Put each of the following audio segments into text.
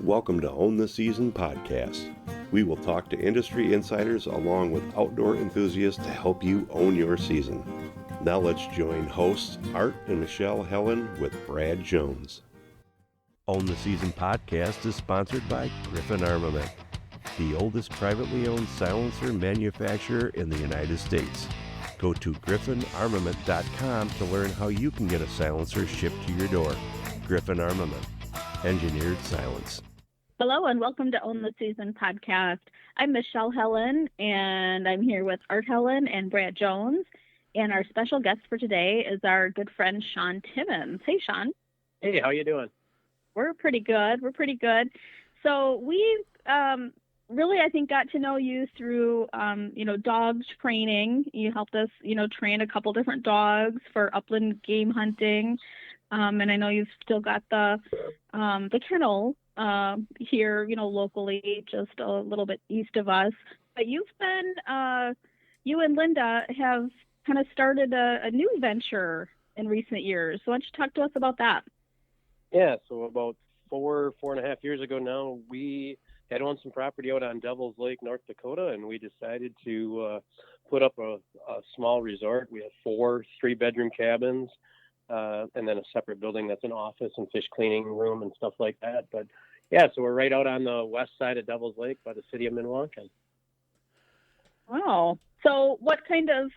Welcome to Own the Season podcast. We will talk to industry insiders along with outdoor enthusiasts to help you own your season. Now let's join hosts Art and Michelle Helen with Brad Jones. Own the Season podcast is sponsored by Griffin Armament, the oldest privately owned silencer manufacturer in the United States. Go to griffinarmament.com to learn how you can get a silencer shipped to your door. Griffin Armament, engineered silence. Hello and welcome to Own the Season podcast. I'm Michelle Helen and I'm here with Art Helen and Brad Jones. And our special guest for today is our good friend Sean Timmens. Hey, Sean. Hey, how you doing? We're pretty good. So we really, I think, got to know you through, dog training. You helped us, train a couple different dogs for upland game hunting. And I know you've still got the kennel here, locally, just a little bit east of us. But you've been, you and Linda have kind of started a new venture in recent years. So why don't you talk to us about that? Yeah, so about 4.5 years ago now, we had owned some property out on Devil's Lake, North Dakota, and we decided to put up a small resort. We have 4 3-bedroom cabins, and then a separate building that's an office and fish cleaning room and stuff like that. But yeah, so we're right out on the west side of Devil's Lake by the city of Milwaukee. Wow. So what kind of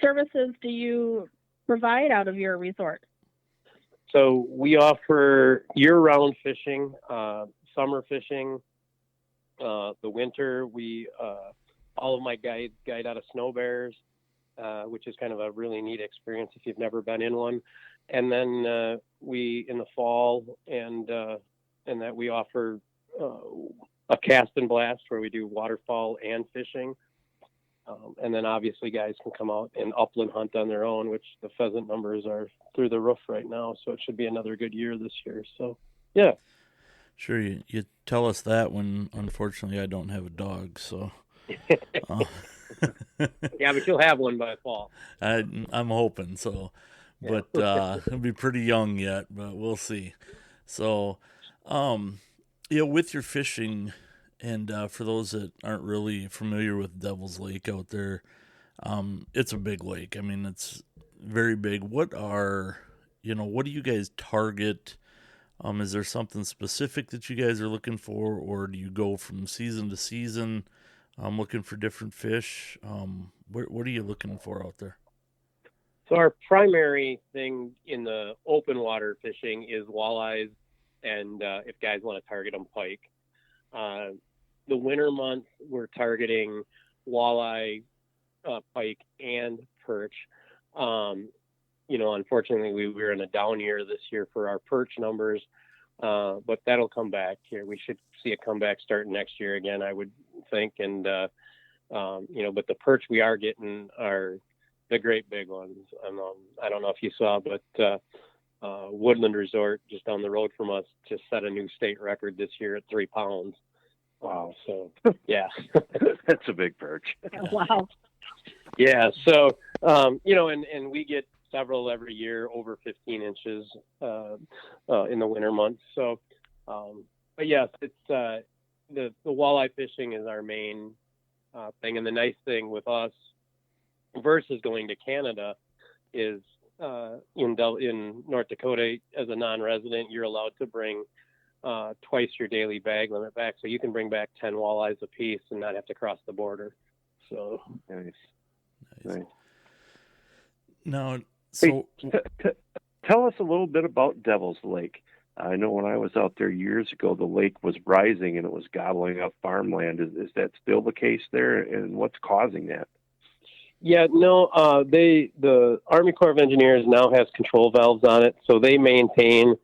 services do you provide out of your resort? So we offer year-round fishing, summer fishing. The winter, we all of my guides guide out of snow bears, which is kind of a really neat experience if you've never been in one. And then we in the fall and that we offer a cast and blast where we do waterfowl and fishing. And then obviously guys can come out and upland hunt on their own, which the pheasant numbers are through the roof right now. So it should be another good year this year. So, yeah. Sure, you tell us that when, unfortunately, I don't have a dog, so. Yeah, but you'll have one by fall. I'm hoping so, but it'll be pretty young yet, but we'll see. So, with your fishing, and for those that aren't really familiar with Devil's Lake out there, it's a big lake. I mean, it's very big. What do you guys target? Is there something specific that you guys are looking for, or do you go from season to season looking for different fish? What are you looking for out there? So our primary thing in the open water fishing is walleyes, and if guys want to target them, pike. The winter months, we're targeting walleye, pike, and perch. Unfortunately, we were in a down year this year for our perch numbers, but that'll come back here. We should see a comeback starting next year again, I would think. And, but the perch we are getting are the great big ones. I don't know if you saw, but Woodland Resort just down the road from us just set a new state record this year at 3 pounds. Wow. So, yeah. That's a big perch. Wow. Yeah. So, and we get several every year over 15 inches in the winter months. So, but yes, it's the walleye fishing is our main thing. And the nice thing with us versus going to Canada is in North Dakota, as a non-resident, you're allowed to bring twice your daily bag limit back. So you can bring back 10 walleyes a piece and not have to cross the border. So Nice. Now, so tell us a little bit about Devil's Lake. I know when I was out there years ago, the lake was rising and it was gobbling up farmland. Is that still the case there? And what's causing that? Yeah, no, the Army Corps of Engineers now has control valves on it, so they maintain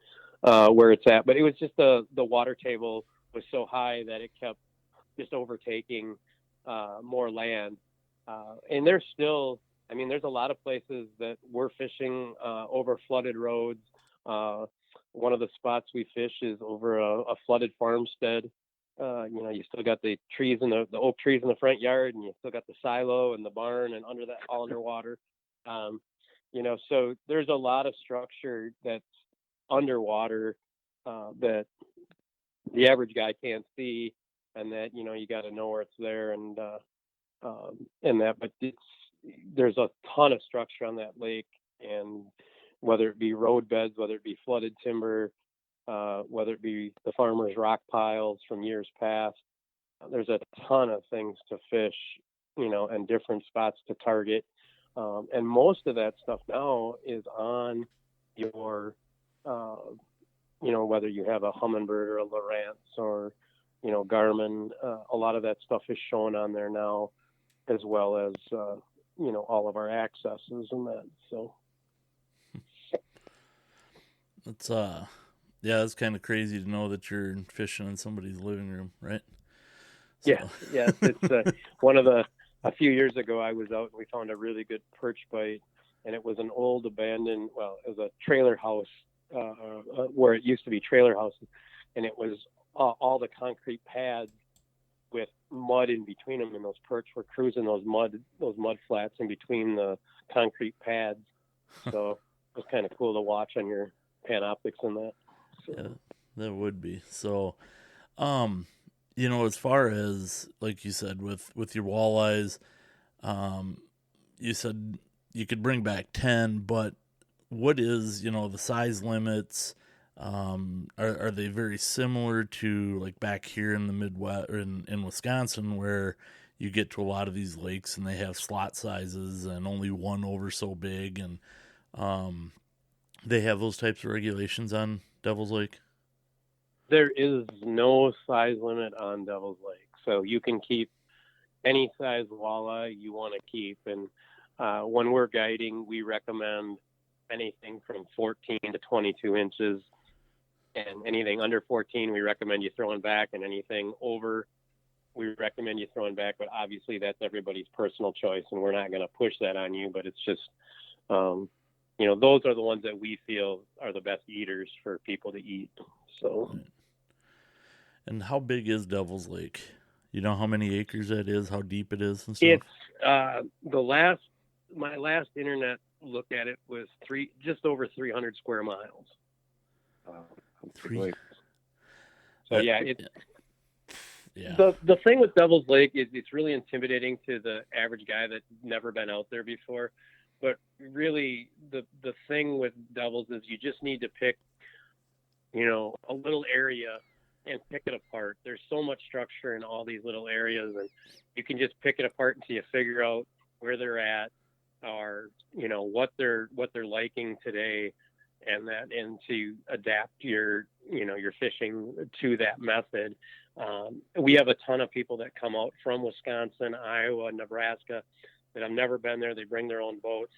where it's at. But it was just the water table was so high that it kept just overtaking more land. And there's a lot of places that we're fishing over flooded roads. One of the spots we fish is over a flooded farmstead. You still got the trees and the oak trees in the front yard, and you still got the silo and the barn, and under that all underwater. So there's a lot of structure that's underwater that the average guy can't see, and that, you got to know where it's there, and that. But there's a ton of structure on that lake, and whether it be road beds, whether it be flooded timber, whether it be the farmers' rock piles from years past, there's a ton of things to fish, and different spots to target. And most of that stuff now is on your, whether you have a Humminbird or a Lowrance or, Garmin, a lot of that stuff is shown on there now, as well as, all of our accesses and that. So It's it's kind of crazy to know that you're fishing in somebody's living room, right? So. Yeah. It's one of a few years ago, I was out and we found a really good perch bite, and it was an old abandoned, it was a trailer house, where it used to be trailer houses, and it was all the concrete pads with mud in between them, and those perch were cruising those mud flats in between the concrete pads. So it was kind of cool to watch on your Panoptics and that. So. Yeah, that would be. So, as far as, like you said, with your walleyes, you said you could bring back 10, but what is, the size limits? Are they very similar to like back here in the Midwest or in Wisconsin, where you get to a lot of these lakes and they have slot sizes and only one over so big, and they have those types of regulations on Devil's Lake? There is no size limit on Devil's Lake, so you can keep any size walleye you want to keep. And when we're guiding, we recommend anything from 14 to 22 inches, and anything under 14 we recommend you throwing back, and anything over we recommend you throwing back. But obviously that's everybody's personal choice, and we're not going to push that on you. But it's just those are the ones that we feel are the best eaters for people to eat. So. And how big is Devil's Lake? You know how many acres that is, how deep it is and stuff? It's my last internet look at it was just over 300 square miles. So yeah. The thing with Devil's Lake is it's really intimidating to the average guy that's never been out there before. But really, the thing with Devils is you just need to pick, a little area and pick it apart. There's so much structure in all these little areas, and you can just pick it apart until you figure out where they're at, or what they're liking today, and to adapt your fishing to that method. We have a ton of people that come out from Wisconsin, Iowa, Nebraska that have never been there. They bring their own boats,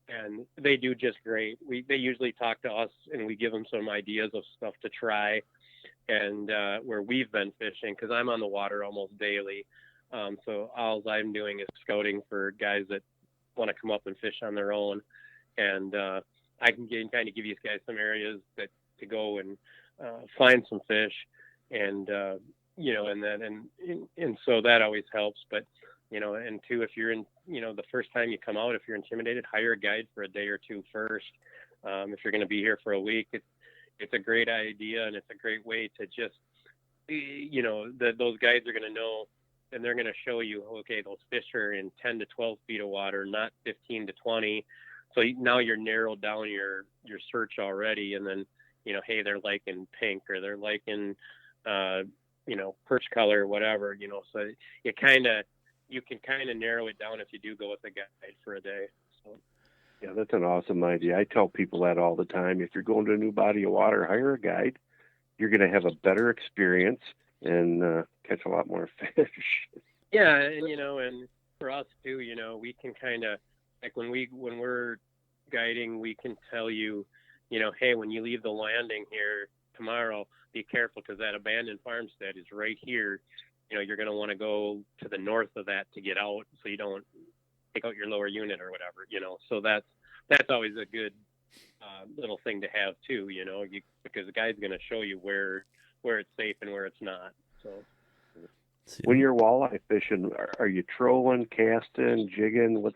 and they do just great. They usually talk to us, and we give them some ideas of stuff to try, and where we've been fishing, because I'm on the water almost daily. So all I'm doing is scouting for guys that want to come up and fish on their own, and I can kind of give you guys some areas to go and find some fish, and and so that always helps. But and two, if you're in, the first time you come out, if you're intimidated, hire a guide for a day or two first. If you're going to be here for a week, it's a great idea, and it's a great way to just, those guides are going to know, and they're going to show you, okay, those fish are in 10 to 12 feet of water, not 15 to 20. So now you're narrowed down your search already. And then, hey, they're liking pink, or they're liking, perch color or whatever, so you can kind of narrow it down if you do go with a guide for a day. So. Yeah, that's an awesome idea. I tell people that all the time. If you're going to a new body of water, hire a guide. You're going to have a better experience and catch a lot more fish. Yeah, and and for us too, we can kind of, like when we're guiding, we can tell you, hey, when you leave the landing here tomorrow, be careful, because that abandoned farmstead is right here. You're going to want to go to the north of that to get out, so you don't take out your lower unit or whatever, so that's always a good little thing to have too, because the guide's going to show you where it's safe and where it's not. So when you're walleye fishing, are you trolling, casting, jigging? What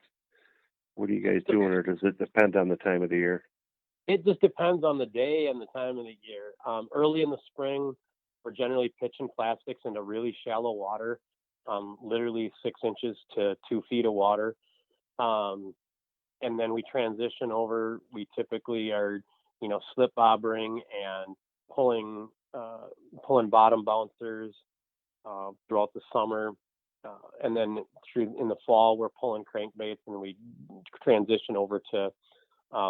are you guys doing, or does it depend on the time of the year? It just depends on the day and the time of the year. Early in the spring, we're generally pitching plastics into really shallow water, literally 6 inches to 2 feet of water. And then we transition over. We typically are, slip bobbering and pulling bottom bouncers throughout the summer. And then in the fall, we're pulling crankbaits, and we transition over to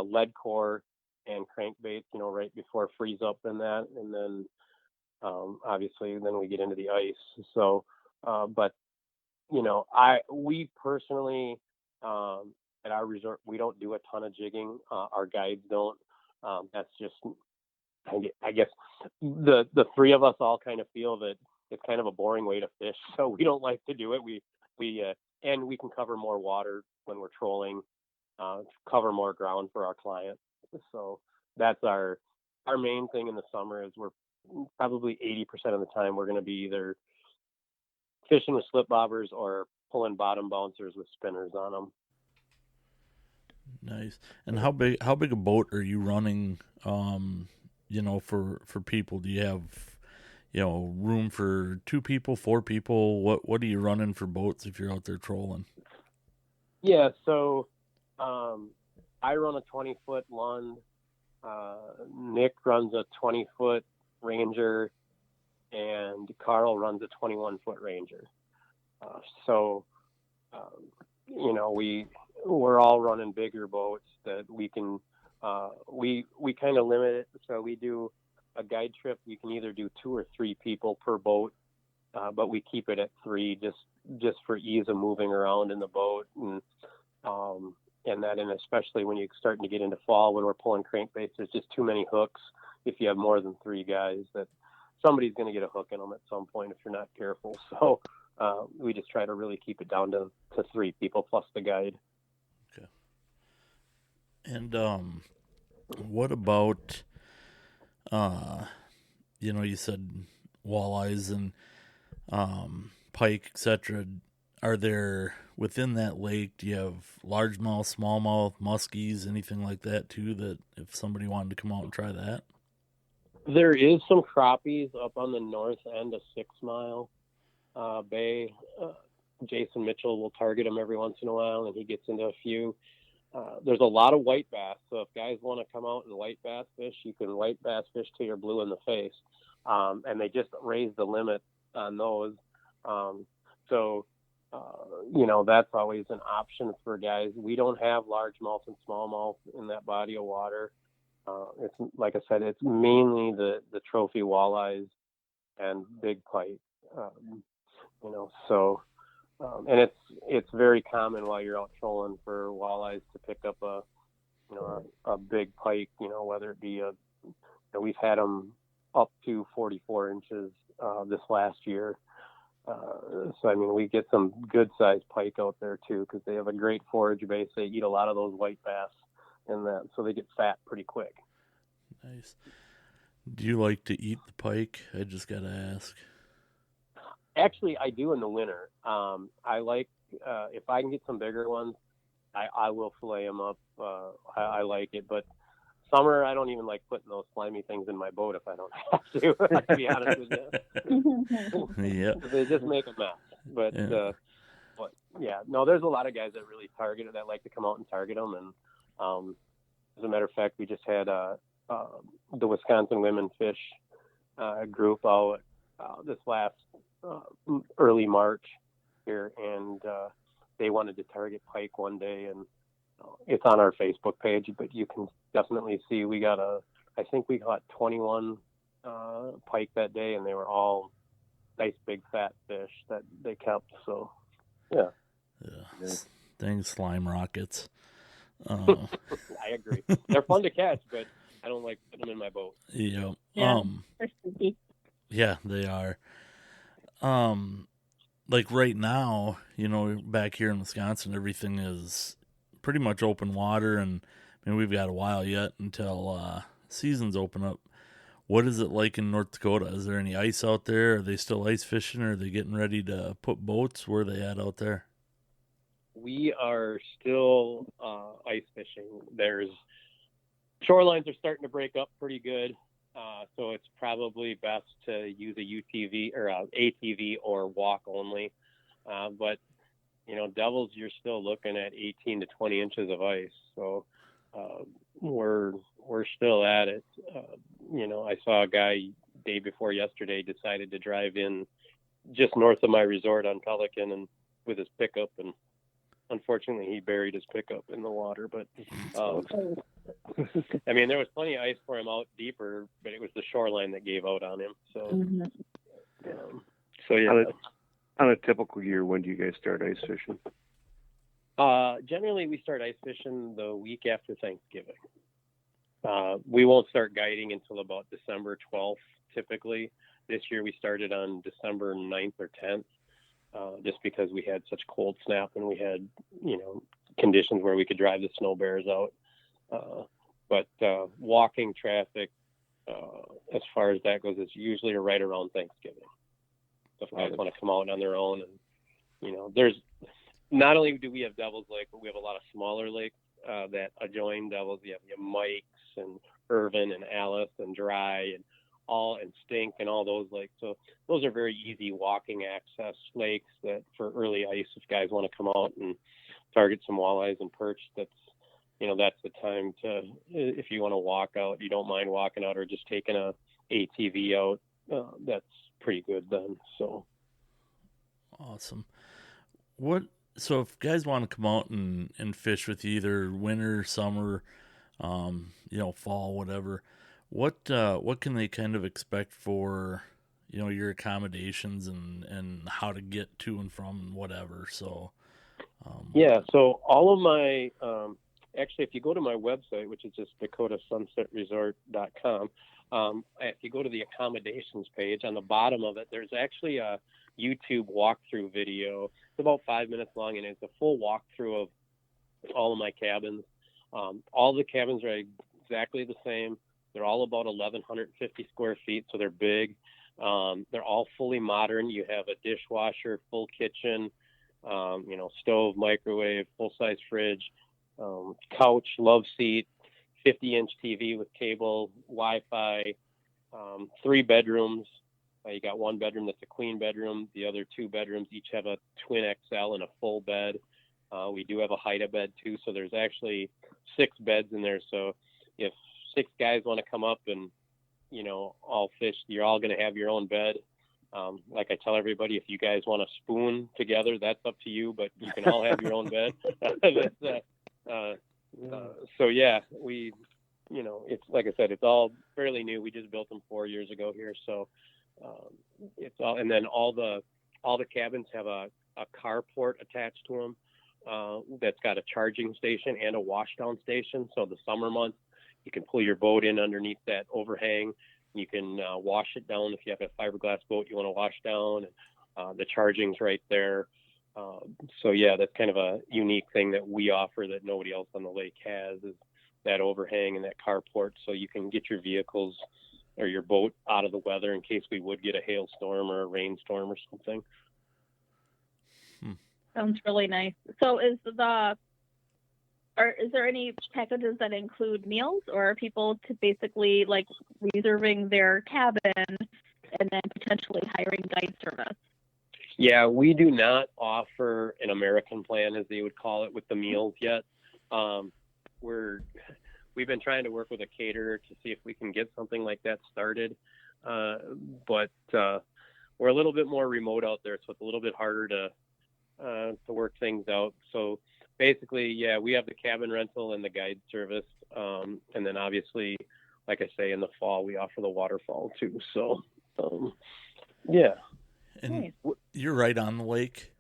lead core and crankbaits, right before freeze up in that. And then obviously then we get into the ice. So, but we personally, at our resort, we don't do a ton of jigging. Our guides don't. That's just, I guess, the three of us all kind of feel that it's kind of a boring way to fish, so we don't like to do it. And we can cover more water when we're trolling, cover more ground for our clients. So that's our main thing in the summer. Is we're probably 80% of the time we're going to be either fishing with slip bobbers or pulling bottom bouncers with spinners on them. Nice. And how big a boat are you running? For people, do you have room for 2 people, 4 people? What are you running for boats if you're out there trolling? Yeah, so I run a 20-foot Lund. Nick runs a 20-foot Ranger, and Carl runs a 21-foot Ranger. We're all running bigger boats that we can. We kind of limit it, so we do a guide trip. We can either do 2 or 3 people per boat, but we keep it at 3 just for ease of moving around in the boat, and especially when you're starting to get into fall, when we're pulling crankbaits, there's just too many hooks. If you have more than 3 guys, that somebody's going to get a hook in them at some point if you're not careful. So we just try to really keep it down to 3 people plus the guide. Okay. And what about you said walleyes and pike, etc. Are there within that lake? Do you have largemouth, smallmouth, muskies, anything like that too? That if somebody wanted to come out and try that, there is some crappies up on the north end of 6 Mile Bay. Jason Mitchell will target them every once in a while, and he gets into a few. There's a lot of white bass, so if guys want to come out and white bass fish, you can white bass fish till you're blue in the face. And they just raised the limit on those. That's always an option for guys. We don't have largemouth and smallmouth in that body of water. It's like I said, it's mainly the trophy walleyes and big pike. And it's very common while you're out trolling for walleyes to pick up a big pike. Whether it be we've had them up to 44 inches this last year. We get some good sized pike out there too, because they have a great forage base. They eat a lot of those white bass and that, so they get fat pretty quick. Nice. Do you like to eat the pike? I just got to ask. Actually, I do in the winter. I like, if I can get some bigger ones, I will fillet them up. I like it, but summer, I don't even like putting those slimy things in my boat if I don't have to be honest with you. Yeah. They just make a mess. But there's a lot of guys that really target it, that like to come out and target them. And as a matter of fact, we just had the Wisconsin Women Fish group out this last early March here, and they wanted to target pike one day, and it's on our Facebook page, but you can definitely see I think we caught 21 pike that day, and they were all nice big fat fish that they kept. So yeah. Dang slime rockets. I agree. They're fun to catch, but I don't like putting them in my boat. Yeah. They're spooky. Yeah, they are. Like right now, back here in Wisconsin, everything is pretty much open water, and we've got a while yet until seasons open up. What is it like in North Dakota? Is there any ice out there? Are they still ice fishing, or are they getting ready to put boats? Where are they at out there? We are still ice fishing. Shorelines are starting to break up pretty good. So it's probably best to use a UTV or a ATV or walk only. But Devils, you're still looking at 18 to 20 inches of ice. So we're still at it. I saw a guy day before yesterday decided to drive in just north of my resort on Pelican and with his pickup, and unfortunately he buried his pickup in the water. But I mean, there was plenty of ice for him out deeper, but it was the shoreline that gave out on him. So, yeah. On a typical year, when do you guys start ice fishing? Generally, we start ice fishing the week after Thanksgiving. We won't start guiding until about December 12th, typically. This year, we started on December 9th or 10th, just because we had such cold snap and we had, conditions where we could drive the snow bears out. But walking traffic, as far as that goes, it's usually right around Thanksgiving. So if guys want to come out on their own, and there's not only do we have Devil's Lake, but we have a lot of smaller lakes that adjoin Devil's. You have Mike's and Irvin and Alice and Dry and Stink and all those lakes. So those are very easy walking access lakes that for early ice, if guys want to come out and target some walleyes and perch, that's the time to, if you want to walk out, you don't mind walking out or just taking a ATV out. That's pretty good then. So awesome. So if guys want to come out and fish with you, either winter, summer, fall, whatever, what can they kind of expect for, your accommodations and how to get to and from whatever? So, so all of my, actually, if you go to my website, which is just dakotasunsetresort.com, if you go to the accommodations page, on the bottom of it, there's actually a YouTube walkthrough video. It's about 5 minutes long, and it's a full walkthrough of all of my cabins. All the cabins are exactly the same. They're all about 1,150 square feet, so they're big. They're all fully modern. You have a dishwasher, full kitchen, stove, microwave, full-size fridge, couch, love seat, 50-inch TV with cable, Wi-Fi, 3 bedrooms. You got one bedroom that's a queen bedroom. The other 2 bedrooms each have a twin XL and a full bed. We do have a hide-a-bed too, so there's actually 6 beds in there. So if 6 guys want to come up and, all fish, you're all going to have your own bed. Like I tell everybody, if you guys want to spoon together, that's up to you, but you can all have your own bed. So yeah, we, it's like I said, it's all fairly new. We just built them 4 years ago here. So it's all, and then all the cabins have a carport attached to them that's got a charging station and a washdown station. So the summer months, you can pull your boat in underneath that overhang. You can wash it down if you have a fiberglass boat you want to wash down. The charging's right there. So yeah, that's kind of a unique thing that we offer that nobody else on the lake has, is that overhang and that carport, so you can get your vehicles or your boat out of the weather in case we would get a hailstorm or a rainstorm or something. Sounds really nice. So is there any packages that include meals, or are people to basically like reserving their cabin and then potentially hiring guide service? Yeah, we do not offer an American plan, as they would call it, with the meals yet. We've been trying to work with a caterer to see if we can get something like that started. But we're a little bit more remote out there, so it's a little bit harder to work things out. So basically, yeah, we have the cabin rental and the guide service. And then obviously, like I say, in the fall, we offer the waterfowl too. So, yeah. And you're right on the lake?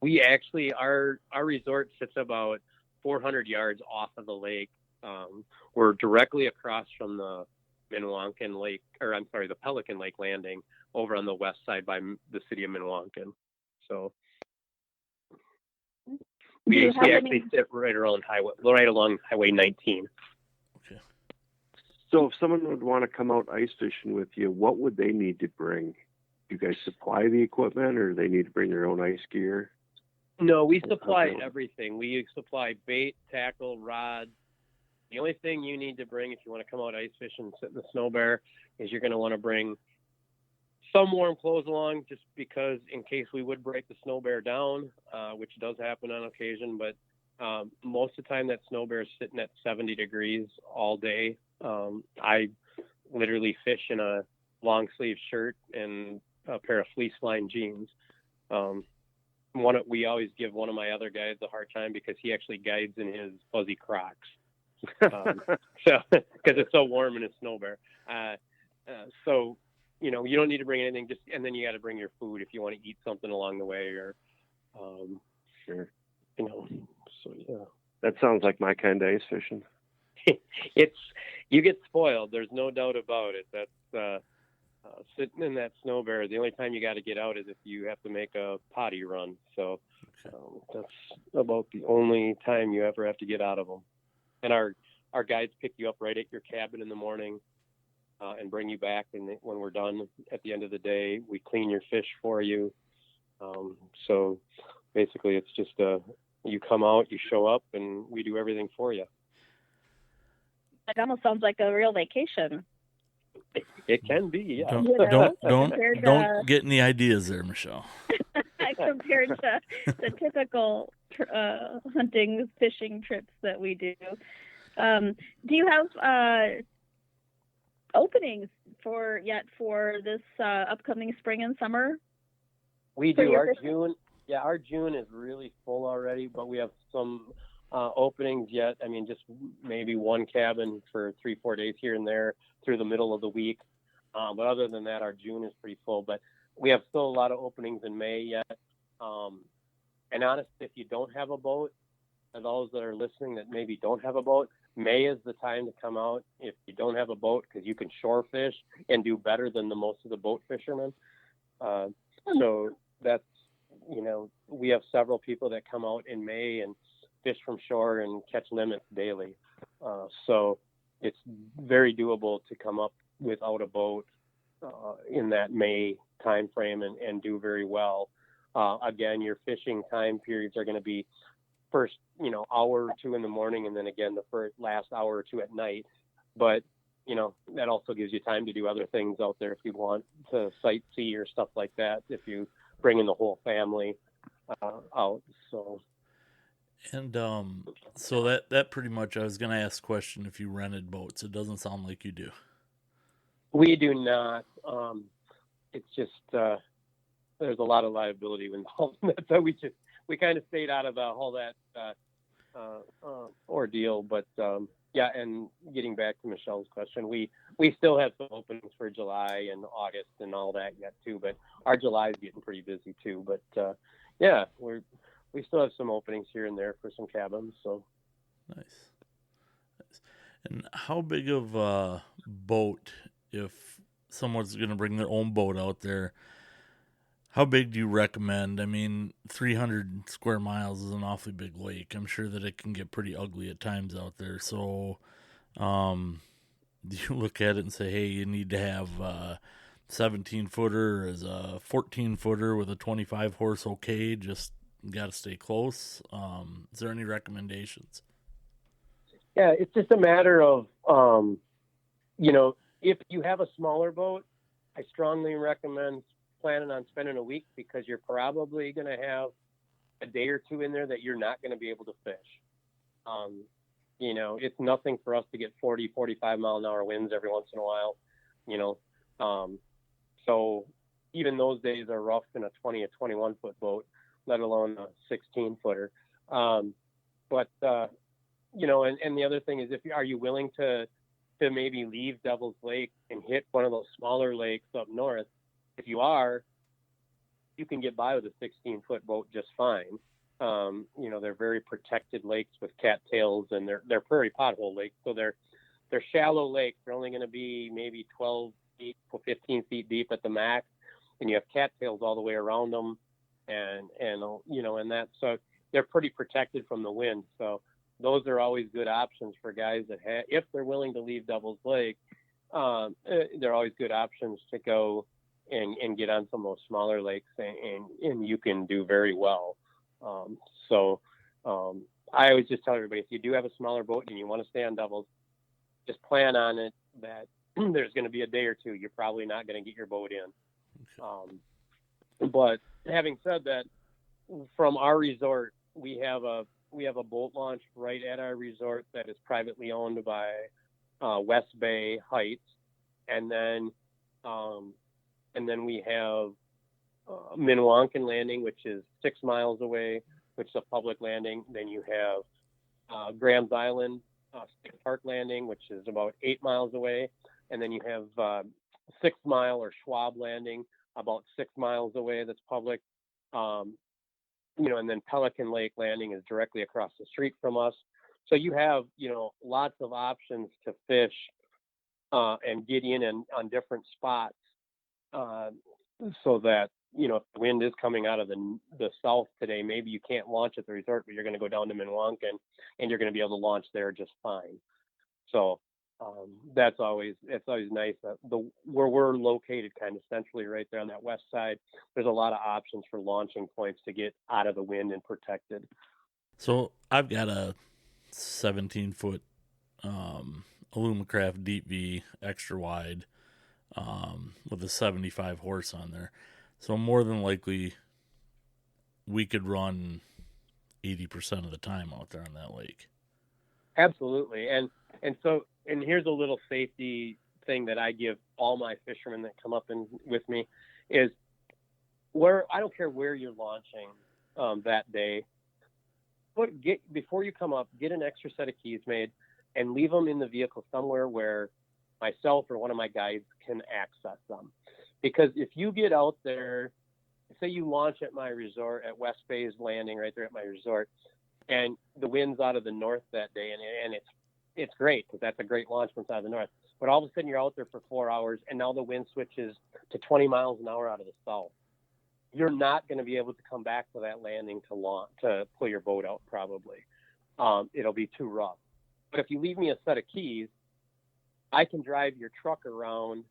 We actually, our resort sits about 400 yards off of the lake. We're directly across from the the Pelican Lake landing over on the west side by the city of Minnewankin. So we actually sit right along Highway 19. Okay. So if someone would want to come out ice fishing with you, what would they need to bring? Do you guys supply the equipment, or they need to bring their own ice gear? No, we supply everything. We supply bait, tackle, rods, The only thing you need to bring if you want to come out ice fishing and sit in the snow bear is you're going to want to bring some warm clothes along, just because in case we would break the snow bear down, which does happen on occasion. But most of the time that snow bear is sitting at 70 degrees all day. I literally fish in a long sleeve shirt and a pair of fleece lined jeans. We always give one of my other guys a hard time because he actually guides in his fuzzy Crocs. So because it's so warm in a snow bear. So, you don't need to bring anything, and then you got to bring your food if you want to eat something along the way, or, Sure. So yeah. That sounds like my kind of ice fishing. You get spoiled. There's no doubt about it. That's sitting in that snow bear. The only time you got to get out is if you have to make a potty run. So that's about the only time you ever have to get out of them. And our guides pick you up right at your cabin in the morning and bring you back. And when we're done at the end of the day, we clean your fish for you. So basically, it's just you come out, you show up, and we do everything for you. It almost sounds like a real vacation. It can be, yeah. Don't get any ideas there, Michelle. Compared to the typical hunting, fishing trips that we do. Do you have openings for this upcoming spring and summer? We do. Our June is really full already, but we have some openings yet. I mean, just maybe one cabin for 3-4 days here and there through the middle of the week. But other than that, our June is pretty full. But we have still a lot of openings in May yet. And honestly, if you don't have a boat, and those that are listening that maybe don't have a boat, May is the time to come out if you don't have a boat, because you can shore fish and do better than the most of the boat fishermen. So that's, we have several people that come out in May and fish from shore and catch limits daily. So it's very doable to come up without a boat in that May time frame and do very well. Again, your fishing time periods are going to be first, hour or two in the morning, and then again the first last hour or two at night. But that also gives you time to do other things out there if you want to sightsee or stuff like that, if you bring in the whole family out. So that pretty much, I was going to ask a question if you rented boats. It doesn't sound like you do. We do not. It's just there's a lot of liability involved in that, so we kind of stayed out of all that ordeal. But and getting back to Michelle's question, we still have some openings for July and August and all that yet too. But our July is getting pretty busy too. But we still have some openings here and there for some cabins. So nice. And how big of a boat, if someone's going to bring their own boat out there, how big do you recommend? I mean, 300 square miles is an awfully big lake. I'm sure that it can get pretty ugly at times out there. So do you look at it and say, hey, you need to have a 17-footer as a 14-footer with a 25-horse okay, just got to stay close? Is there any recommendations? Yeah, it's just a matter of, if you have a smaller boat, I strongly recommend planning on spending a week, because you're probably going to have a day or two in there that you're not going to be able to fish. It's nothing for us to get 40, 45 mile an hour winds every once in a while, so even those days are rough in a 20 or 21 foot boat, let alone a 16 footer. And the other thing is, are you willing to maybe leave Devil's Lake and hit one of those smaller lakes up north? If you are, you can get by with a 16-foot boat just fine. They're very protected lakes with cattails, and they're prairie pothole lakes, so they're shallow lakes. They're only going to be maybe 12 feet, 15 feet deep at the max, and you have cattails all the way around them, and that, so they're pretty protected from the wind. So those are always good options for guys that if they're willing to leave Devil's Lake. They're always good options to go and get on some of those smaller lakes, and you can do very well. I always just tell everybody, if you do have a smaller boat and you want to stay on doubles, just plan on it that there's going to be a day or two you're probably not going to get your boat in. But having said that, from our resort, we have a boat launch right at our resort that is privately owned by West Bay Heights, and then we have Minnewankan Landing, which is 6 miles away, which is a public landing. Then you have Graham's Island State Park Landing, which is about 8 miles away, and then you have 6 Mile or Schwab Landing, about 6 miles away. That's public. And then Pelican Lake Landing is directly across the street from us. So you have, lots of options to fish and get in and on different spots, so that, if the wind is coming out of the south today, maybe you can't launch at the resort, but you're going to go down to Minnewankan and you're going to be able to launch there just fine. So it's always nice that where we're located kind of centrally right there on that west side, there's a lot of options for launching points to get out of the wind and protected. So I've got a 17-foot Alumacraft Deep V extra wide with a 75 horse on there. So more than likely we could run 80% of the time out there on that lake. Absolutely. And here's a little safety thing that I give all my fishermen that come up with me is I don't care where you're launching that day, before you come up, get an extra set of keys made and leave them in the vehicle somewhere where myself or one of my guides can access them. Because if you get out there, say you launch at my resort at West Bay's Landing right there at my resort, and the wind's out of the north that day, and it's great because that's a great launch from out of the north. But all of a sudden you're out there for 4 hours, and now the wind switches to 20 miles an hour out of the south. You're not going to be able to come back to that landing to pull your boat out probably. It'll be too rough. But if you leave me a set of keys, I can drive your truck around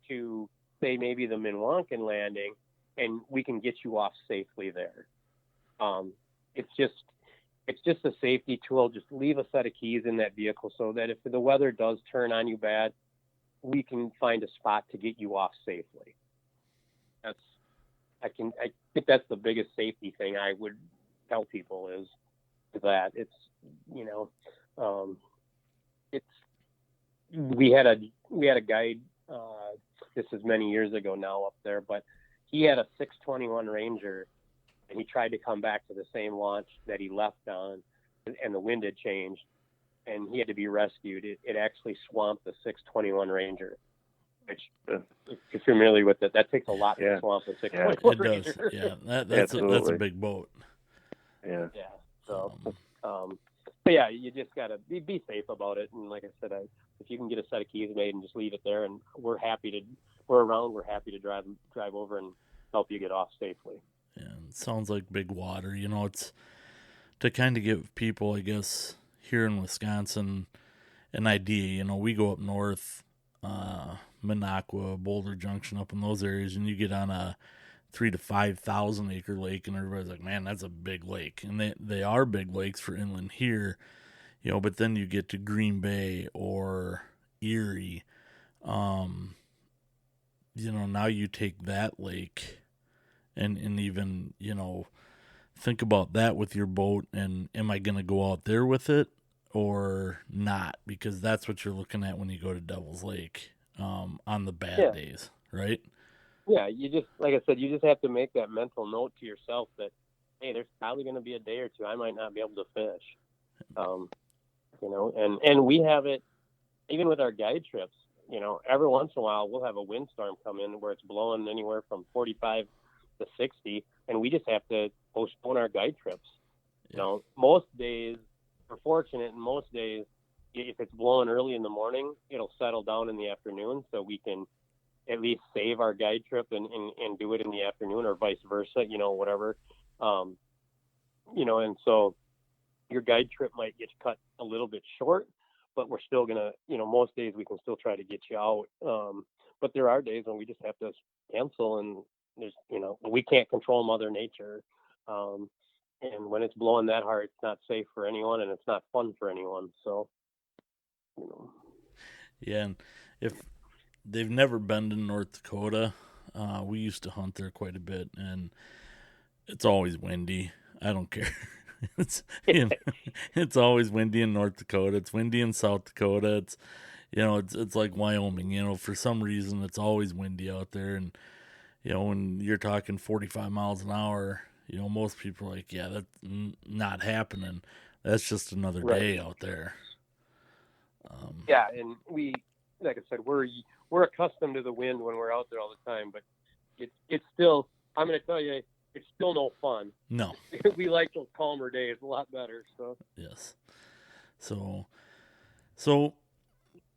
to, say, maybe the Minnewankan Landing, and we can get you off safely there. It's just a safety tool. Just leave a set of keys in that vehicle so that if the weather does turn on you bad, we can find a spot to get you off safely. I think that's the biggest safety thing I would tell people is that we had a guide, this is many years ago now up there, but he had a 621 Ranger, and he tried to come back to the same launch that he left on, and the wind had changed, and he had to be rescued. It actually swamped the 621 Ranger, which, if you're familiar with it, that takes a lot to swamp a 621 Ranger. It does. Yeah, that's a big boat. Yeah. So, but yeah, you just gotta be safe about it. And like I said, if you can get a set of keys made and just leave it there, and we're happy to drive over and help you get off safely. Yeah, it sounds like big water. It's to kind of give people, I guess, here in Wisconsin an idea. We go up north, Minocqua, Boulder Junction, up in those areas, and you get on a 3,000 to 5,000 acre lake, and everybody's like, man, that's a big lake. And they are big lakes for inland here, but then you get to Green Bay or Erie. Now you take that lake and even, think about that with your boat, and am I going to go out there with it or not? Because that's what you're looking at when you go to Devil's Lake on the bad days, right? Yeah, you just, like I said, you just have to make that mental note to yourself that, hey, there's probably going to be a day or two I might not be able to fish. And we have it, even with our guide trips, every once in a while we'll have a windstorm come in where it's blowing anywhere from 45 to 60, and we just have to postpone our guide trips. Most days, we're fortunate, and most days, if it's blowing early in the morning, it'll settle down in the afternoon, so we can at least save our guide trip and do it in the afternoon, or vice versa, whatever. And so your guide trip might get cut a little bit short, but we're still going to, most days we can still try to get you out. But there are days when we just have to cancel, and there's, we can't control Mother Nature. And when it's blowing that hard, it's not safe for anyone, and it's not fun for anyone. So, you know. Yeah, and if they've never been to North Dakota, we used to hunt there quite a bit, and it's always windy. I don't care. It's it's always windy in North Dakota. It's windy in South Dakota. It's like Wyoming. For some reason, it's always windy out there, and when you're talking 45 miles an hour, most people are like, yeah, that's not happening. That's just another day out there. Yeah, and we, like I said, we're accustomed to the wind when we're out there all the time, but it's still, I'm going to tell you, it's still no fun. No. We like those calmer days a lot better. So yes. So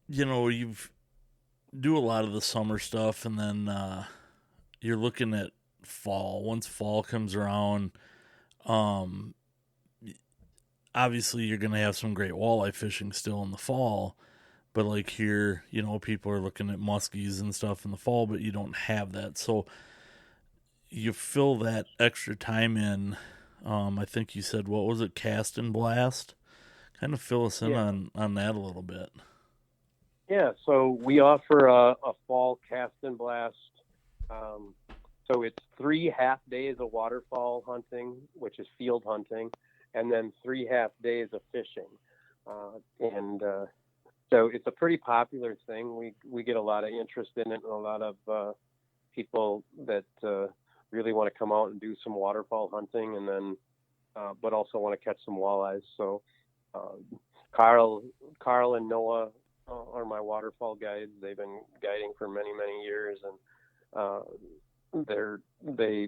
you do a lot of the summer stuff, and then you're looking at fall. Once fall comes around, obviously you're going to have some great walleye fishing still in the fall, but like here, people are looking at muskies and stuff in the fall, but you don't have that. So you fill that extra time in. I think you said, what was it? Cast and blast. Kind of fill us in on that a little bit. Yeah. So we offer a fall cast and blast. So it's 3 half days of waterfowl hunting, which is field hunting, and then 3 half days of fishing. So it's a pretty popular thing. We get a lot of interest in it, and a lot of people that really want to come out and do some waterfowl hunting, and then but also want to catch some walleyes. So Carl and Noah are my waterfowl guides. They've been guiding for many, many years, and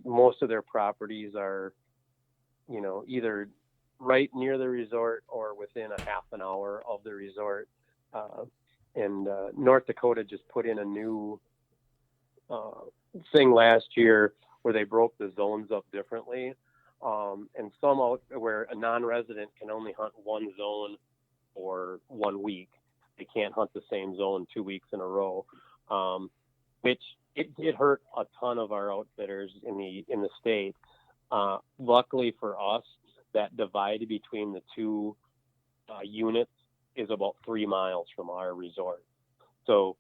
most of their properties are, either right near the resort or within a half an hour of the resort. And North Dakota just put in a new thing last year where they broke the zones up differently. And some out where a non-resident can only hunt one zone for 1 week. They can't hunt the same zone 2 weeks in a row, which it hurt a ton of our outfitters in the state. Luckily for us, that divide between the two units is about 3 miles from our resort. So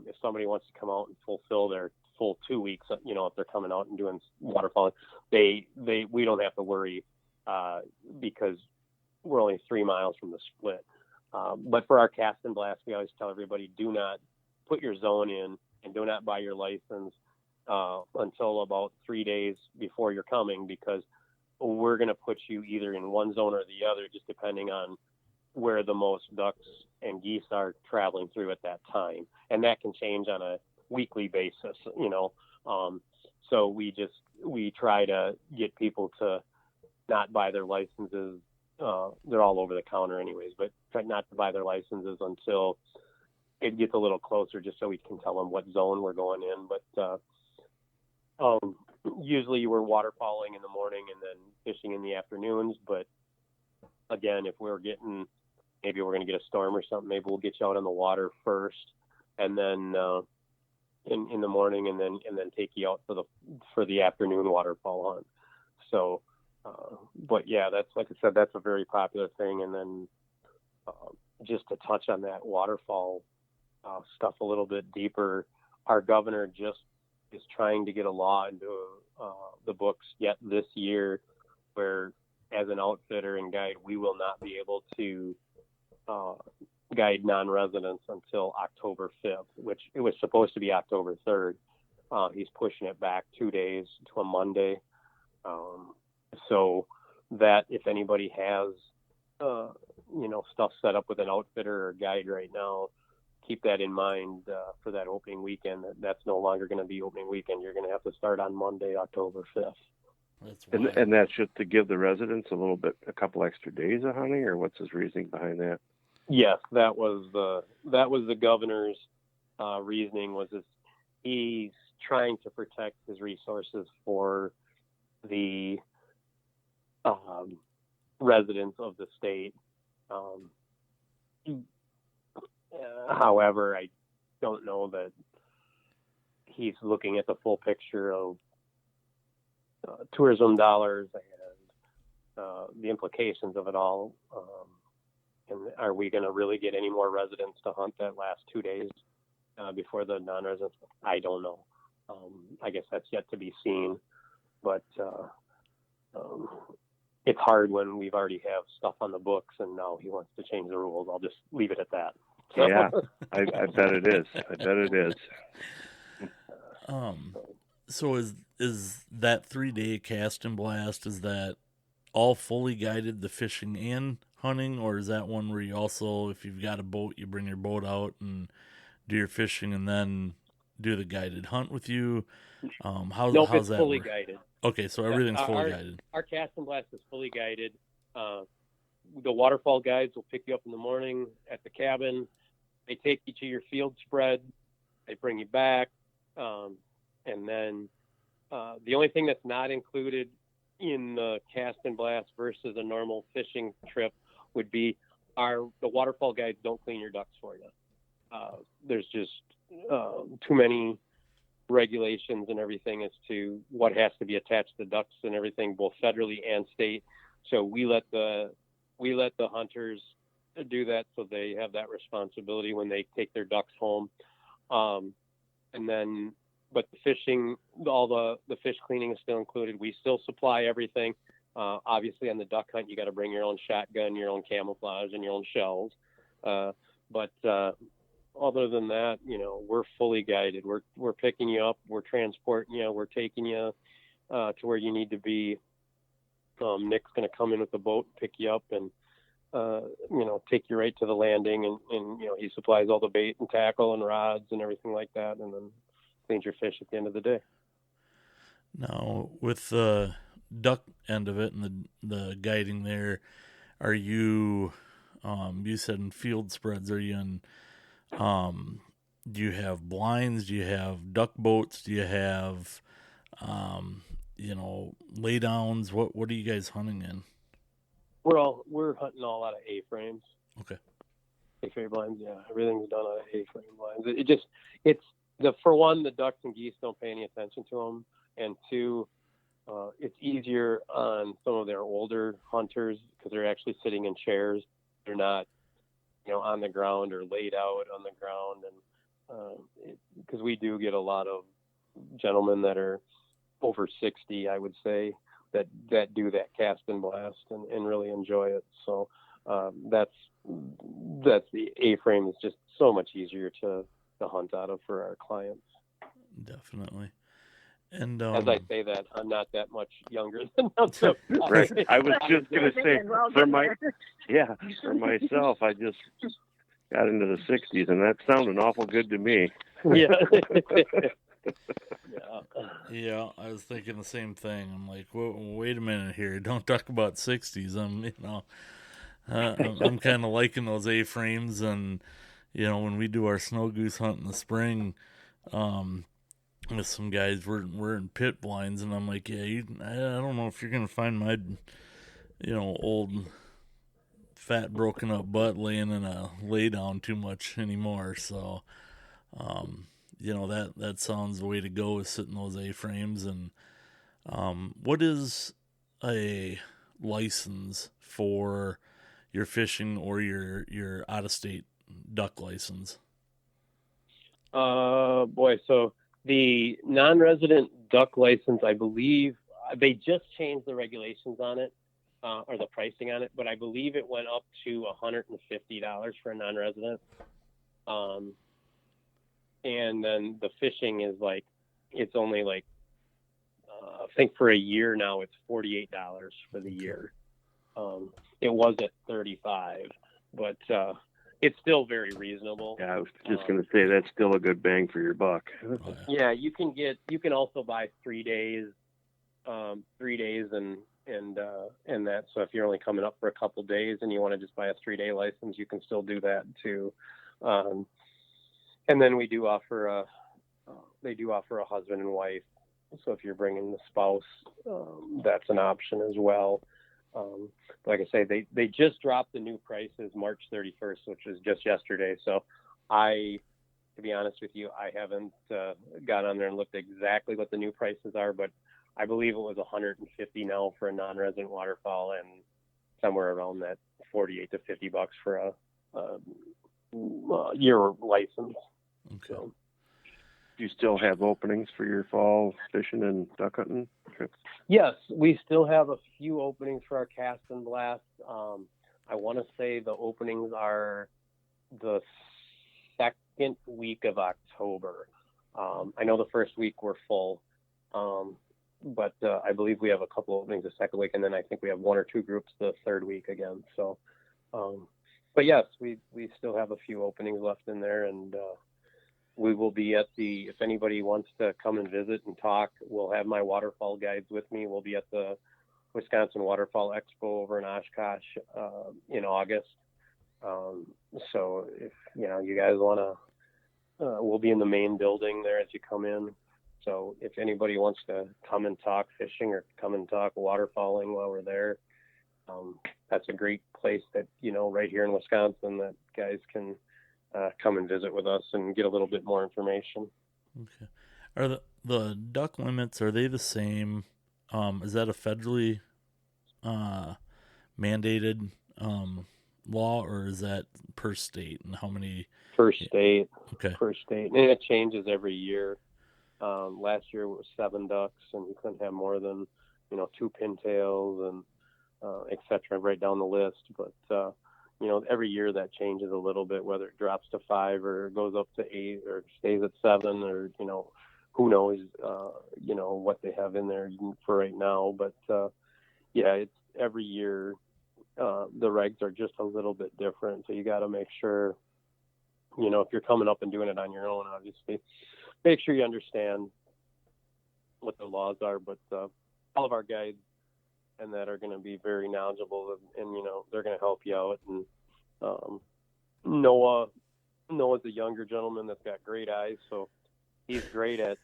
if somebody wants to come out and fulfill their full 2 weeks, if they're coming out and doing waterfowling, we don't have to worry because we're only 3 miles from the split. But for our cast and blast, we always tell everybody, do not put your zone in and do not buy your license until about 3 days before you're coming, because we're going to put you either in one zone or the other, just depending on where the most ducks and geese are traveling through at that time. And that can change on a weekly basis, so we try to get people to not buy their licenses. They're all over the counter anyways, but try not to buy their licenses until it gets a little closer, just so we can tell them what zone we're going in. But usually we're waterfowling in the morning and then fishing in the afternoons. But again, if maybe we're going to get a storm or something, maybe we'll get you out on the water first, and then in the morning, and then take you out for the afternoon waterfowl hunt. So, but yeah, that's, like I said, that's a very popular thing. And then just to touch on that waterfowl stuff a little bit deeper, our governor just is trying to get a law into the books yet this year, where as an outfitter and guide, we will not be able to guide non-residents until October 5th, which it was supposed to be October 3rd. He's pushing it back 2 days to a Monday. So that if anybody has, stuff set up with an outfitter or guide right now, keep that in mind for that opening weekend. That's no longer going to be opening weekend. You're going to have to start on Monday, October 5th. And that's just to give the residents a couple extra days of hunting, or what's his reasoning behind that? Yes, that was the governor's reasoning. He's trying to protect his resources for the residents of the state. However, I don't know that he's looking at the full picture of tourism dollars the implications of it all. And are we going to really get any more residents to hunt that last 2 days before the non-residents? I don't know. I guess that's yet to be seen. But it's hard when we've already have stuff on the books and now he wants to change the rules. I'll just leave it at that. Yeah, I bet it is. I bet it is. So is that 3-day cast and blast, is that all fully guided, the fishing and hunting, or is that one where you also, if you've got a boat, you bring your boat out and do your fishing and then do the guided hunt with you? How's it's that fully work? guided. Okay, so everything's fully guided. Our cast and blast is fully guided. The waterfowl guides will pick you up in the morning at the cabin. They take you to your field spread. They bring you back. And then the only thing that's not included in the cast and blast versus a normal fishing trip would be the waterfall guides don't clean your ducks for you. There's just too many regulations and everything as to what has to be attached to ducks and everything, both federally and state. So we let the hunters do that, so they have that responsibility when they take their ducks home. But the fishing, all the fish cleaning is still included. We still supply everything. Obviously, on the duck hunt, you got to bring your own shotgun, your own camouflage, and your own shells. But other than that, we're fully guided. We're picking you up. We're transporting you. We're taking you to where you need to be. Nick's going to come in with the boat, pick you up, and take you right to the landing. And he supplies all the bait and tackle and rods and everything like that, and then cleans your fish at the end of the day. Now, with the duck end of it and the guiding there, are you, you said in field spreads, are you in, do you have blinds? Do you have duck boats? Do you have, lay downs? What are you guys hunting in? We're hunting all out of A-frames. Okay. A-frame blinds, yeah. Everything's done out of A-frame blinds. For one, the ducks and geese don't pay any attention to them, and two, it's easier on some of their older hunters because they're actually sitting in chairs. They're not, on the ground or laid out on the ground, and because we do get a lot of gentlemen that are over 60, I would say, that do that cast and blast and really enjoy it. So that's the A-frame is just so much easier to hunt out of for our clients. Definitely. And as I say that, I'm not that much younger than them. So, right. I was just going to say, for myself, I just got into the 60s, and that sounded awful good to me. Yeah. Yeah, I was thinking the same thing. I'm like, wait a minute here. Don't talk about 60s. I'm kind of liking those A-frames, and when we do our snow goose hunt in the spring, with some guys, we're in pit blinds, and I'm like, I don't know if you're gonna find my, old fat broken up butt laying in a lay down too much anymore. So, that sounds the way to go, is sitting those A-frames. And what is a license for your fishing or your out of state duck license? So the non-resident duck license, I believe they just changed the regulations on it, or the pricing on it, but I believe it went up to $150 for a non-resident. And then the fishing is it's only I think for a year now it's $48 for the year. It was at $35, but it's still very reasonable. Yeah, I was just going to say that's still a good bang for your buck. Yeah, you can also buy 3 days, and that. So if you're only coming up for a couple days and you want to just buy a 3-day license, you can still do that too. And then they do offer a husband and wife. So if you're bringing the spouse, that's an option as well. Like I say, they just dropped the new prices March 31st, which was just yesterday. So to be honest with you, I haven't got on there and looked exactly what the new prices are, but I believe it was $150 now for a non-resident waterfowl, and somewhere around that $48 to $50 for a year license. Okay. So, Do you still have openings for your fall fishing and duck hunting trips? yes, we still have a few openings for our cast and blast. I want to say the openings are the second week of October. I know the first week we're full, but I believe we have a couple openings the second week, and then I think we have one or two groups the third week again. So, but yes, we still have a few openings left in there, and we will be at if anybody wants to come and visit and talk, we'll have my waterfowl guides with me. We'll be at the Wisconsin Waterfowl Expo over in Oshkosh in August. So if you guys want to, we'll be in the main building there as you come in. So if anybody wants to come and talk fishing or come and talk waterfowling while we're there, that's a great place that, right here in Wisconsin, that guys can come and visit with us and get a little bit more information. Okay. Are the duck limits, are they the same? Is that a federally mandated law, or is that per state, and how many? Per state. Okay. Per state. And it changes every year. Last year it was 7 ducks, and you couldn't have more than, 2 pintails and et cetera, right down the list. But, every year that changes a little bit, whether it drops to 5 or goes up to 8 or stays at 7 or, who knows, what they have in there for right now. But, it's every year the regs are just a little bit different. So you got to make sure, if you're coming up and doing it on your own, obviously, make sure you understand what the laws are. But all of our guides and that are going to be very knowledgeable, and they're going to help you out. And Noah's a younger gentleman that's got great eyes, so he's great at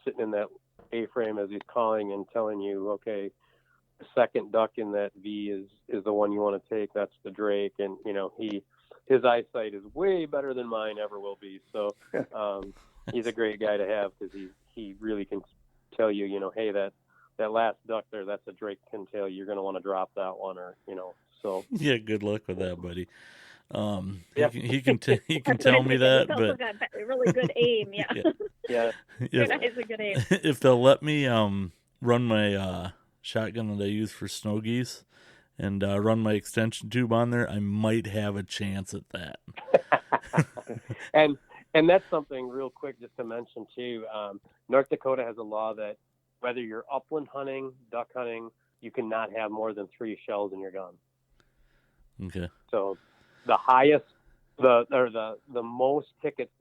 sitting in that A-frame as he's calling and telling you, okay, the second duck in that V is the one you want to take. That's the drake. And his eyesight is way better than mine ever will be. So he's a great guy to have, because he really can tell you, hey, that last duck there, that's a drake pintail. You're going to want to drop that one, or so. Yeah, good luck with that, buddy. Yeah. He can tell me that, He's but also got really good aim. Yeah. Yeah. It's a good aim. If they'll let me run my shotgun that I use for snow geese and run my extension tube on there, I might have a chance at that. And that's something real quick just to mention too. North Dakota has a law that whether you're upland hunting, duck hunting, you cannot have more than 3 shells in your gun. Okay. So the highest, the most ticket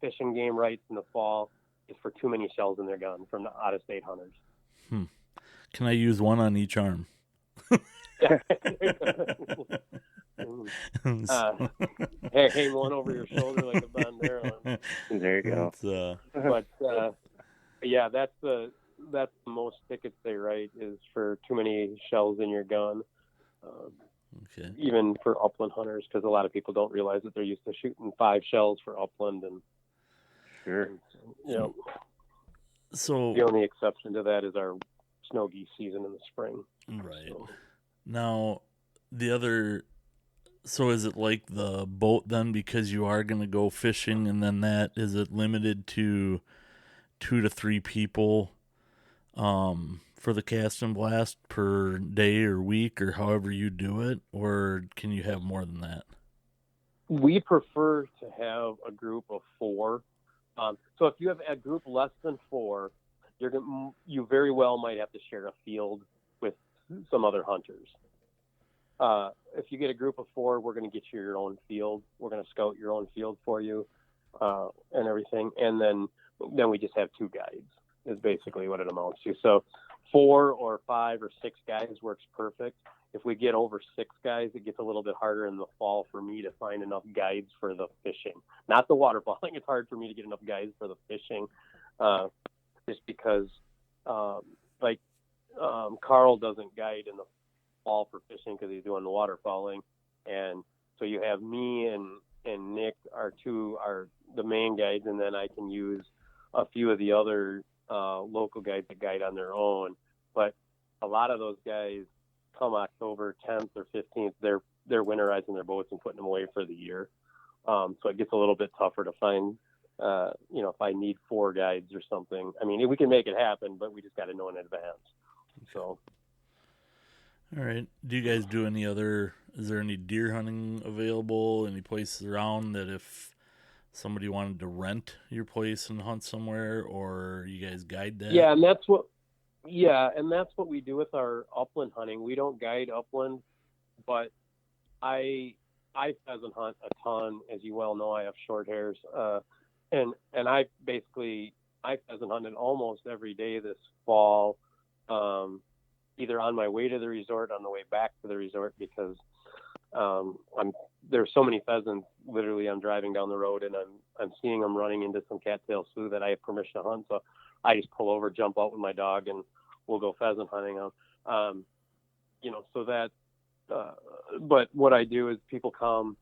fishing game rights in the fall is for too many shells in their gun from the out-of-state hunters. Can I use one on each arm? Hang one over your shoulder like a bandera. There you go. But yeah, that's the most tickets they write is for too many shells in your gun. Okay. Even for upland hunters, because a lot of people don't realize that they're used to shooting 5 shells for upland, and sure. So the only exception to that is our snow geese season in the spring. Right. So. Now, so is it like the boat then, because you are going to go fishing, and then is it limited to 2 to 3 people for the cast and blast per day or week, or however you do it, or can you have more than that? We prefer to have a group of 4. So if you have a group less than 4, you very well might have to share a field with some other hunters. If you get a group of 4, we're going to get you your own field. We're going to scout your own field for you and everything. And then we just have 2 guides is basically what it amounts to. So 4 or 5 or 6 guys works perfect. If we get over 6 guys, it gets a little bit harder in the fall for me to find enough guides for the fishing. Not the waterfowling. It's hard for me to get enough guides for the fishing, just because, Carl doesn't guide in the fall for fishing because he's doing the waterfowling, and so you have me and Nick are the main guides, and then I can use a few of the other local local guys that guide on their own. But a lot of those guys, come October 10th or 15th, they're winterizing their boats and putting them away for the year. So it gets a little bit tougher to find, if I need 4 guides or something. I mean, we can make it happen, but we just got to know in advance. So. All right. Do you guys do is there any deer hunting available? Any places around that if somebody wanted to rent your place and hunt somewhere, or you guys guide that? Yeah, and that's what we do with our upland hunting. We don't guide upland, but I pheasant hunt a ton. As you well know, I have short hairs. And I pheasant hunted almost every day this fall, either on my way to the resort, on the way back to the resort, because there's so many pheasants. Literally, I'm driving down the road and I'm seeing them running into some cattail slough that I have permission to hunt. So I just pull over, jump out with my dog, and we'll go pheasant hunting. But what I do is people come,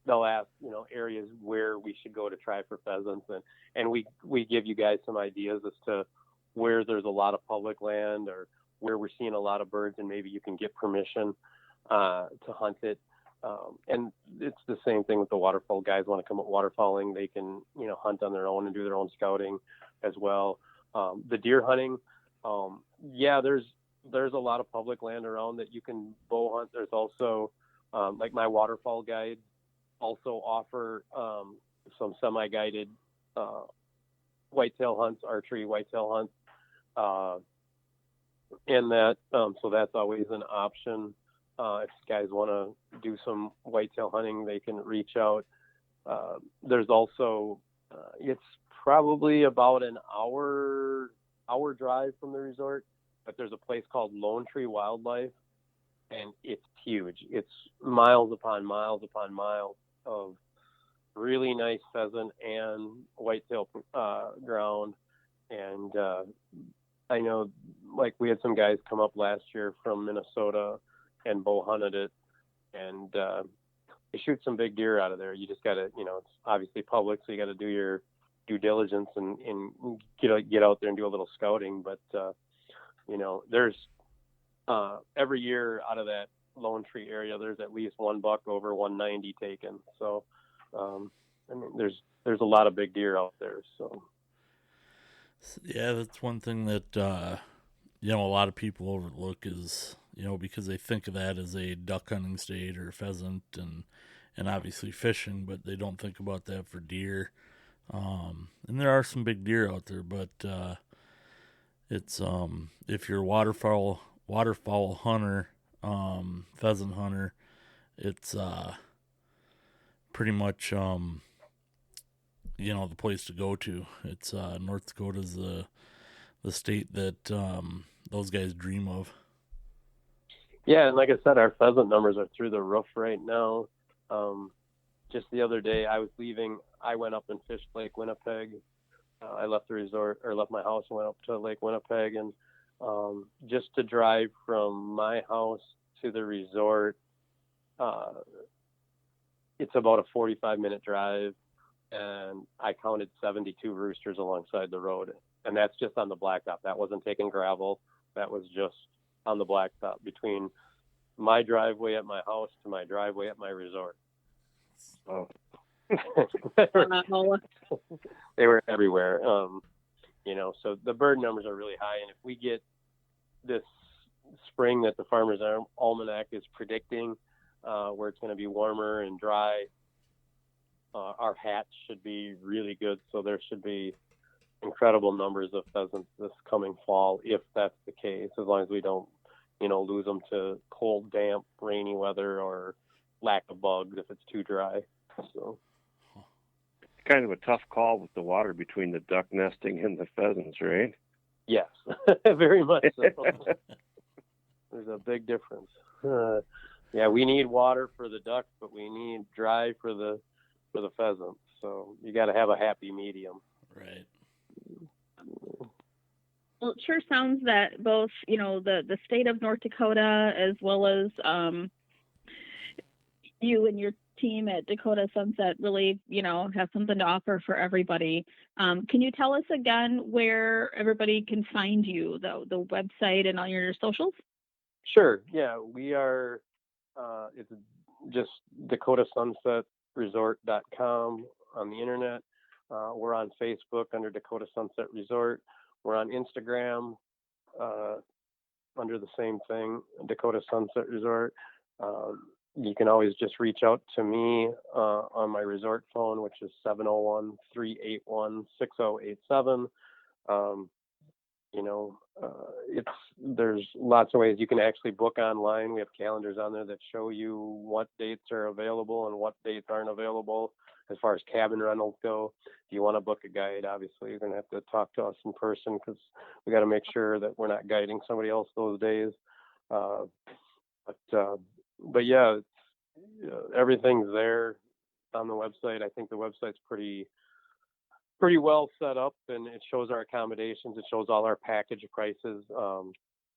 they'll ask, areas where we should go to try for pheasants, and we give you guys some ideas as to where there's a lot of public land or where we're seeing a lot of birds, and maybe you can get permission to hunt it. And it's the same thing with the waterfowl. Guys want to come up waterfowling, they can, hunt on their own and do their own scouting as well. The deer hunting, there's a lot of public land around that you can bow hunt. There's also, like my waterfowl guides also offer some semi-guided whitetail hunts, archery whitetail hunts. And so that's always an option. If guys want to do some whitetail hunting, they can reach out. There's also, it's probably about an hour drive from the resort, but there's a place called Lone Tree Wildlife, and it's huge. It's miles upon miles upon miles of really nice pheasant and whitetail ground. And I know, like, we had some guys come up last year from Minnesota and bow hunted it, and they shoot some big deer out of there. You just got to, it's obviously public, so you got to do your due diligence and get out there and do a little scouting. But there's every year out of that Lone Tree area, there's at least one buck over 190 taken. So there's a lot of big deer out there. So yeah, that's one thing that a lot of people overlook is, because they think of that as a duck hunting state or pheasant and obviously fishing, but they don't think about that for deer. And there are some big deer out there, but it's if you're a waterfowl hunter, pheasant hunter, it's pretty much the place to go to. It's North Dakota's the state that those guys dream of. Yeah, and like I said, our pheasant numbers are through the roof right now. Just the other day, I was leaving. I went up and fished Lake Winnipeg. I left the resort, or left my house and went up to Lake Winnipeg. And just to drive from my house to the resort, it's about a 45-minute drive. And I counted 72 roosters alongside the road. And that's just on the blacktop. That wasn't taking gravel. That was just on the blacktop between my driveway at my house to my driveway at my resort. Oh. They were everywhere. So the bird numbers are really high. And if we get this spring that the Farmer's Almanac is predicting, where it's going to be warmer and dry, our hatch should be really good. So there should be incredible numbers of pheasants this coming fall, if that's the case, as long as we don't, lose them to cold, damp, rainy weather or lack of bugs if it's too dry. So it's kind of a tough call with the water between the duck nesting and the pheasants, right? Yes, very much so. There's a big difference. We need water for the ducks, but we need dry for the pheasants. So you got to have a happy medium. Right. Well, it sure sounds that both, the state of North Dakota, as well as you and your team at Dakota Sunset really, have something to offer for everybody. Can you tell us again where everybody can find you, the website and all your socials? Sure. Yeah, we are. It's just DakotaSunsetResort.com on the internet. We're on Facebook under Dakota Sunset Resort. We're on Instagram under the same thing, Dakota Sunset Resort. You can always just reach out to me on my resort phone, which is 701-381-6087. There's lots of ways you can actually book online. We have calendars on there that show you what dates are available and what dates aren't available as far as cabin rentals go. If you want to book a guide, obviously you're going to have to talk to us in person because we got to make sure that we're not guiding somebody else those days. But yeah, everything's there on the website. I think the website's pretty well set up, and it shows our accommodations. It shows all our package prices.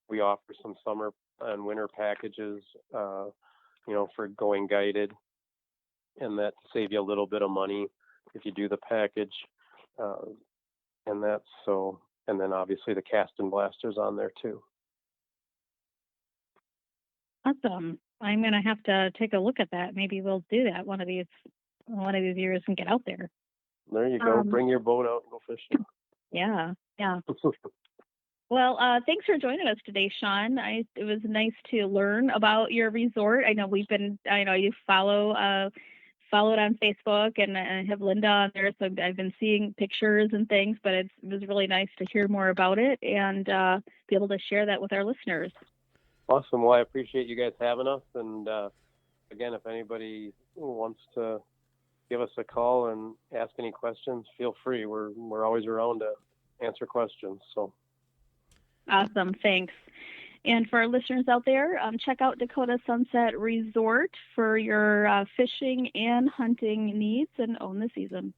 We offer some summer and winter packages, for going guided, and that to save you a little bit of money if you do the package. And then obviously the cast and blasters on there too. Awesome. I'm going to have to take a look at that. Maybe we'll do that one of these years and get out there. There you go. Bring your boat out and go fishing. Yeah. Well, thanks for joining us today, Sean. It was nice to learn about your resort. I know you followed on Facebook, and I have Linda on there, so I've been seeing pictures and things, but it was really nice to hear more about it and be able to share that with our listeners. Awesome. Well, I appreciate you guys having us. And again, if anybody wants to give us a call and ask any questions, feel free. We're always around to answer questions. So awesome. Thanks. And for our listeners out there, check out Dakota Sunset Resort for your fishing and hunting needs, and own the season.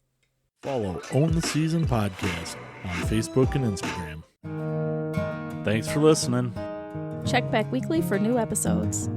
Follow Own the Season Podcast on Facebook and Instagram. Thanks for listening. Check back weekly for new episodes.